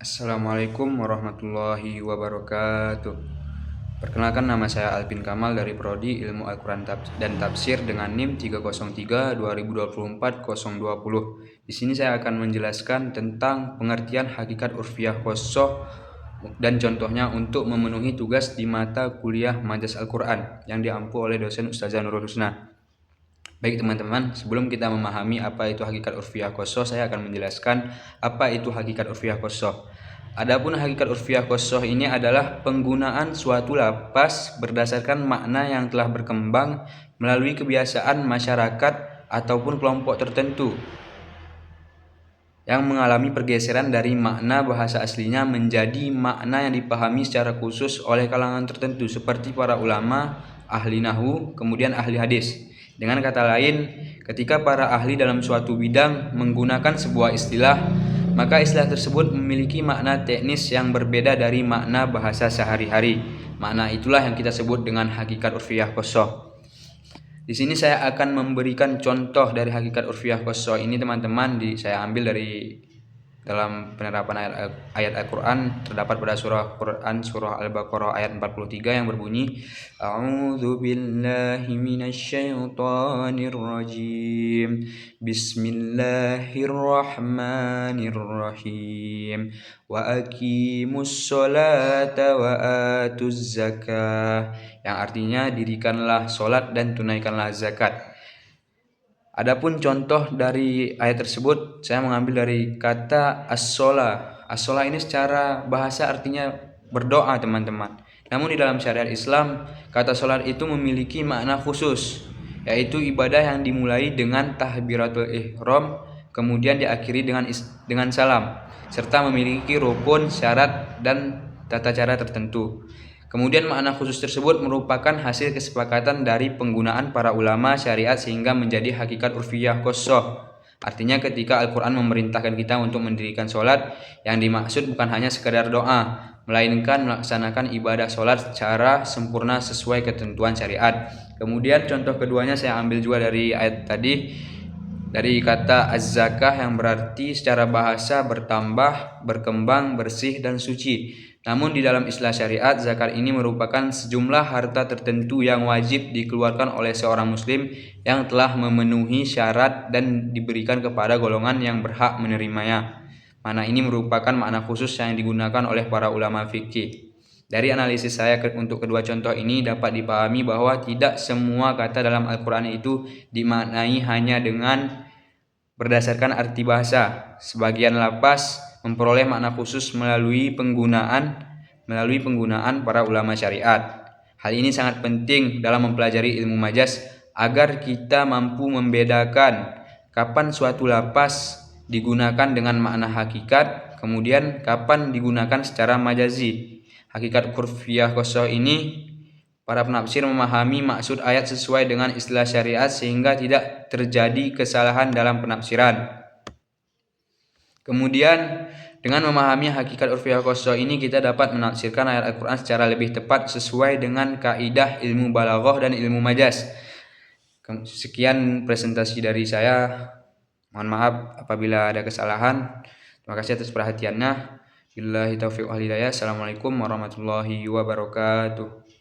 Assalamualaikum warahmatullahi wabarakatuh. Perkenalkan, nama saya Alvin Kamal dari Prodi Ilmu Al-Quran dan Tafsir dengan NIM 303-2024-020. Di sini saya akan menjelaskan tentang pengertian hakikat urfiyah qassah dan contohnya untuk memenuhi tugas di mata kuliah Majas Al-Quran yang diampu oleh dosen Ustazah Nurul Husna. Baik teman-teman, sebelum kita memahami apa itu hakikat urfiyah qassah, saya akan menjelaskan apa itu hakikat urfiyah qassah. Adapun hakikat urfiyah qassah ini adalah penggunaan suatu lafaz berdasarkan makna yang telah berkembang melalui kebiasaan masyarakat ataupun kelompok tertentu yang mengalami pergeseran dari makna bahasa aslinya menjadi makna yang dipahami secara khusus oleh kalangan tertentu seperti para ulama, ahli nahwu, kemudian ahli hadis. Dengan kata lain, ketika para ahli dalam suatu bidang menggunakan sebuah istilah, maka istilah tersebut memiliki makna teknis yang berbeda dari makna bahasa sehari-hari. Makna itulah yang kita sebut dengan hakikat urfiyah qassah. Di sini saya akan memberikan contoh dari hakikat urfiyah qassah ini teman-teman. Saya ambil dari dalam penerapan ayat Al-Quran, terdapat pada surah Quran surah Al-Baqarah ayat 43 yang berbunyi, A'udzu billahi minasyaitonir rajim. Bismillahirrahmanirrahim. Wa aqimus sholata wa atuz zakah. Yang artinya dirikanlah sholat dan tunaikanlah zakat. Adapun contoh dari ayat tersebut, saya mengambil dari kata as-sholah. As-sholah ini secara bahasa artinya berdoa teman-teman. Namun di dalam syariat Islam, kata sholat itu memiliki makna khusus, yaitu ibadah yang dimulai dengan tahbiratul ihram, kemudian diakhiri dengan salam, serta memiliki rukun, syarat, dan tata cara tertentu. Kemudian makna khusus tersebut merupakan hasil kesepakatan dari penggunaan para ulama syariat sehingga menjadi hakikat urfiyah qassah. Artinya ketika Al-Quran memerintahkan kita untuk mendirikan sholat, yang dimaksud bukan hanya sekadar doa, melainkan melaksanakan ibadah sholat secara sempurna sesuai ketentuan syariat. Kemudian contoh keduanya saya ambil juga dari ayat tadi, dari kata az-zakah yang berarti secara bahasa bertambah, berkembang, bersih, dan suci. Namun di dalam istilah syariat, zakat ini merupakan sejumlah harta tertentu yang wajib dikeluarkan oleh seorang muslim yang telah memenuhi syarat dan diberikan kepada golongan yang berhak menerimanya. Makna ini merupakan makna khusus yang digunakan oleh para ulama fikih. Dari analisis saya untuk kedua contoh ini dapat dipahami bahwa tidak semua kata dalam Al-Quran itu dimaknai hanya dengan berdasarkan arti bahasa. Sebagian lafaz memperoleh makna khusus melalui penggunaan para ulama syariat. Hal ini sangat penting dalam mempelajari ilmu majas agar kita mampu membedakan kapan suatu lafaz digunakan dengan makna hakikat, kemudian kapan digunakan secara majazi. Hakikat urfiyah qassah ini, para penafsir memahami maksud ayat sesuai dengan istilah syariat sehingga tidak terjadi kesalahan dalam penafsiran. Kemudian dengan memahami hakikat urfiyah qassah ini, kita dapat menafsirkan ayat Al-Quran secara lebih tepat sesuai dengan kaidah ilmu balaghah dan ilmu majas. Sekian presentasi dari saya. Mohon maaf apabila ada kesalahan. Terima kasih atas perhatiannya. Billahi taufiq wal hidayah. Assalamualaikum warahmatullahi wabarakatuh.